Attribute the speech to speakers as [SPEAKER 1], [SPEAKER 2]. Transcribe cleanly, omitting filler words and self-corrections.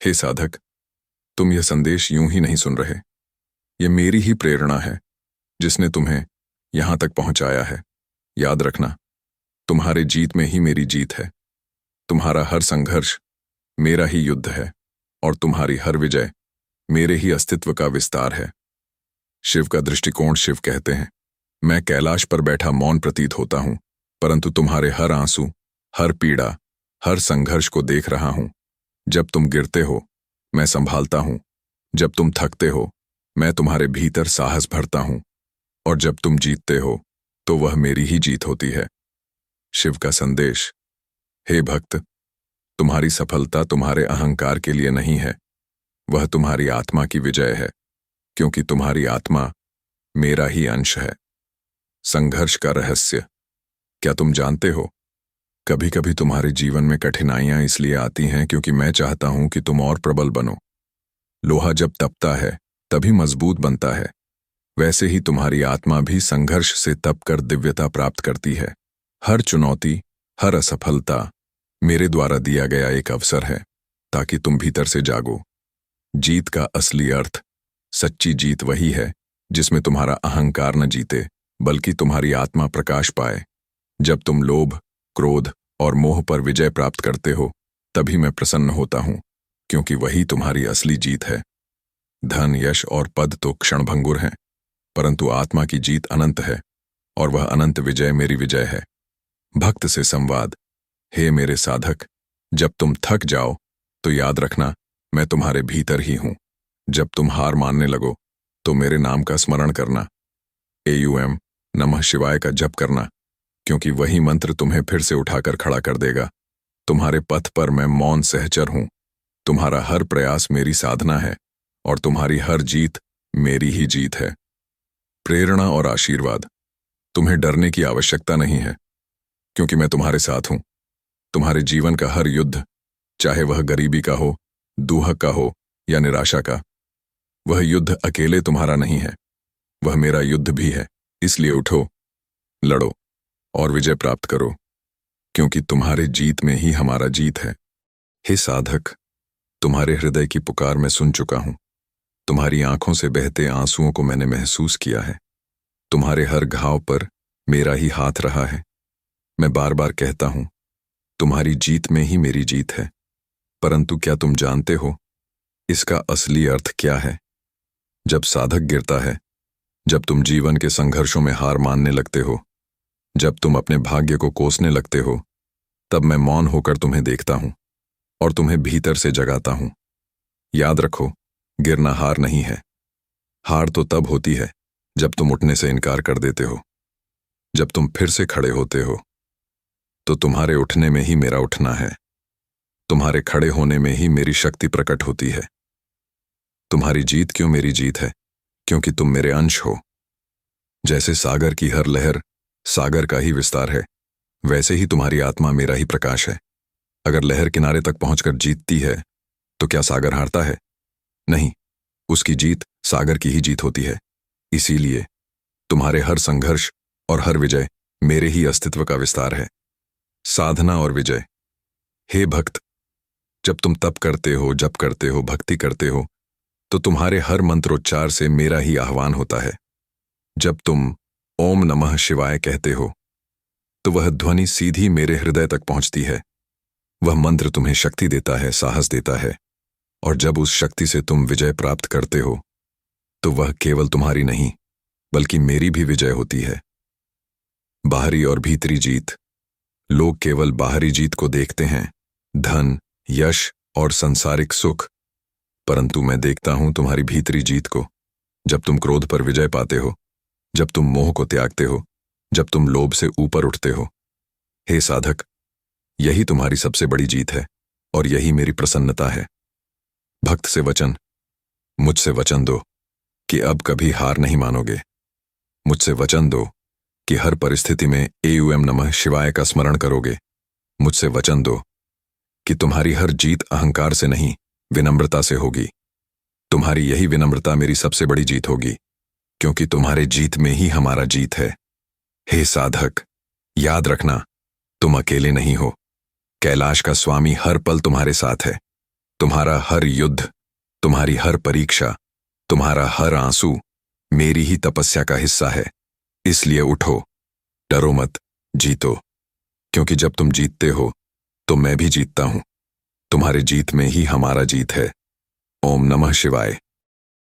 [SPEAKER 1] हे साधक, तुम यह संदेश यूं ही नहीं सुन रहे। ये मेरी ही प्रेरणा है जिसने तुम्हें यहां तक पहुंचाया है। याद रखना, तुम्हारे जीत में ही मेरी जीत है। तुम्हारा हर संघर्ष मेरा ही युद्ध है और तुम्हारी हर विजय मेरे ही अस्तित्व का विस्तार है। शिव का दृष्टिकोण। शिव कहते हैं, मैं कैलाश पर बैठा मौन प्रतीत होता हूं, परंतु तुम्हारे हर आंसू, हर पीड़ा, हर संघर्ष को देख रहा हूं। जब तुम गिरते हो, मैं संभालता हूं। जब तुम थकते हो, मैं तुम्हारे भीतर साहस भरता हूं। और जब तुम जीतते हो, तो वह मेरी ही जीत होती है। शिव का संदेश। हे भक्त, तुम्हारी सफलता तुम्हारे अहंकार के लिए नहीं है, वह तुम्हारी आत्मा की विजय है, क्योंकि तुम्हारी आत्मा मेरा ही अंश है। संघर्ष का रहस्य। क्या तुम जानते हो, कभी कभी तुम्हारे जीवन में कठिनाइयां इसलिए आती हैं क्योंकि मैं चाहता हूं कि तुम और प्रबल बनो। लोहा जब तपता है तभी मजबूत बनता है, वैसे ही तुम्हारी आत्मा भी संघर्ष से तपकर दिव्यता प्राप्त करती है। हर चुनौती, हर असफलता मेरे द्वारा दिया गया एक अवसर है, ताकि तुम भीतर से जागो। जीत का असली अर्थ, सच्ची जीत वही है जिसमें तुम्हारा अहंकार न जीते, बल्कि तुम्हारी आत्मा प्रकाश पाए। जब तुम लोभ, क्रोध और मोह पर विजय प्राप्त करते हो, तभी मैं प्रसन्न होता हूं, क्योंकि वही तुम्हारी असली जीत है। धन, यश और पद तो क्षणभंगुर हैं, परंतु आत्मा की जीत अनंत है, और वह अनंत विजय मेरी विजय है। भक्त से संवाद। हे मेरे साधक, जब तुम थक जाओ तो याद रखना, मैं तुम्हारे भीतर ही हूं। जब तुम हार मानने लगो तो मेरे नाम का स्मरण करना, AUM नमः शिवाय का जप करना, क्योंकि वही मंत्र तुम्हें फिर से उठाकर खड़ा कर देगा। तुम्हारे पथ पर मैं मौन सहचर हूं। तुम्हारा हर प्रयास मेरी साधना है, और तुम्हारी हर जीत मेरी ही जीत है। प्रेरणा और आशीर्वाद। तुम्हें डरने की आवश्यकता नहीं है, क्योंकि मैं तुम्हारे साथ हूं। तुम्हारे जीवन का हर युद्ध, चाहे वह गरीबी का हो, दूहक का हो या निराशा का, वह युद्ध अकेले तुम्हारा नहीं है, वह मेरा युद्ध भी है। इसलिए उठो, लड़ो और विजय प्राप्त करो, क्योंकि तुम्हारे जीत में ही हमारा जीत है। हे साधक, तुम्हारे हृदय की पुकार मैं सुन चुका हूं। तुम्हारी आंखों से बहते आंसुओं को मैंने महसूस किया है। तुम्हारे हर घाव पर मेरा ही हाथ रहा है। मैं बार बार कहता हूं, तुम्हारी जीत में ही मेरी जीत है। परंतु क्या तुम जानते हो, इसका असली अर्थ क्या है? जब साधक गिरता है, जब तुम जीवन के संघर्षों में हार मानने लगते हो, जब तुम अपने भाग्य को कोसने लगते हो, तब मैं मौन होकर तुम्हें देखता हूं और तुम्हें भीतर से जगाता हूं। याद रखो, गिरना हार नहीं है। हार तो तब होती है जब तुम उठने से इनकार कर देते हो। जब तुम फिर से खड़े होते हो, तो तुम्हारे उठने में ही मेरा उठना है। तुम्हारे खड़े होने में ही मेरी शक्ति प्रकट होती है। तुम्हारी जीत क्यों मेरी जीत है? क्योंकि तुम मेरे अंश हो। जैसे सागर की हर लहर सागर का ही विस्तार है, वैसे ही तुम्हारी आत्मा मेरा ही प्रकाश है। अगर लहर किनारे तक पहुंचकर जीतती है, तो क्या सागर हारता है? नहीं, उसकी जीत सागर की ही जीत होती है। इसीलिए तुम्हारे हर संघर्ष और हर विजय मेरे ही अस्तित्व का विस्तार है। साधना और विजय। हे भक्त, जब तुम तप करते हो, जप करते हो, भक्ति करते हो, तो तुम्हारे हर मंत्रोच्चार से मेरा ही आह्वान होता है। जब तुम ओम नमः शिवाय कहते हो, तो वह ध्वनि सीधी मेरे हृदय तक पहुंचती है। वह मंत्र तुम्हें शक्ति देता है, साहस देता है, और जब उस शक्ति से तुम विजय प्राप्त करते हो, तो वह केवल तुम्हारी नहीं, बल्कि मेरी भी विजय होती है। बाहरी और भीतरी जीत। लोग केवल बाहरी जीत को देखते हैं, धन, यश और सांसारिक सुख, परंतु मैं देखता हूं तुम्हारी भीतरी जीत को। जब तुम क्रोध पर विजय पाते हो, जब तुम मोह को त्यागते हो, जब तुम लोभ से ऊपर उठते हो। हे साधक, यही तुम्हारी सबसे बड़ी जीत है, और यही मेरी प्रसन्नता है। भक्त से वचन। मुझसे वचन दो कि अब कभी हार नहीं मानोगे। मुझसे वचन दो कि हर परिस्थिति में AUM नमः शिवाय का स्मरण करोगे। मुझसे वचन दो कि तुम्हारी हर जीत अहंकार से नहीं, विनम्रता से होगी। तुम्हारी यही विनम्रता मेरी सबसे बड़ी जीत होगी, क्योंकि तुम्हारे जीत में ही हमारा जीत है। हे साधक, याद रखना, तुम अकेले नहीं हो। कैलाश का स्वामी हर पल तुम्हारे साथ है। तुम्हारा हर युद्ध, तुम्हारी हर परीक्षा, तुम्हारा हर आंसू मेरी ही तपस्या का हिस्सा है। इसलिए उठो, डरो मत, जीतो। क्योंकि जब तुम जीतते हो तो मैं भी जीतता हूं। तुम्हारे जीत में ही हमारा जीत है। ओम नमः शिवाय।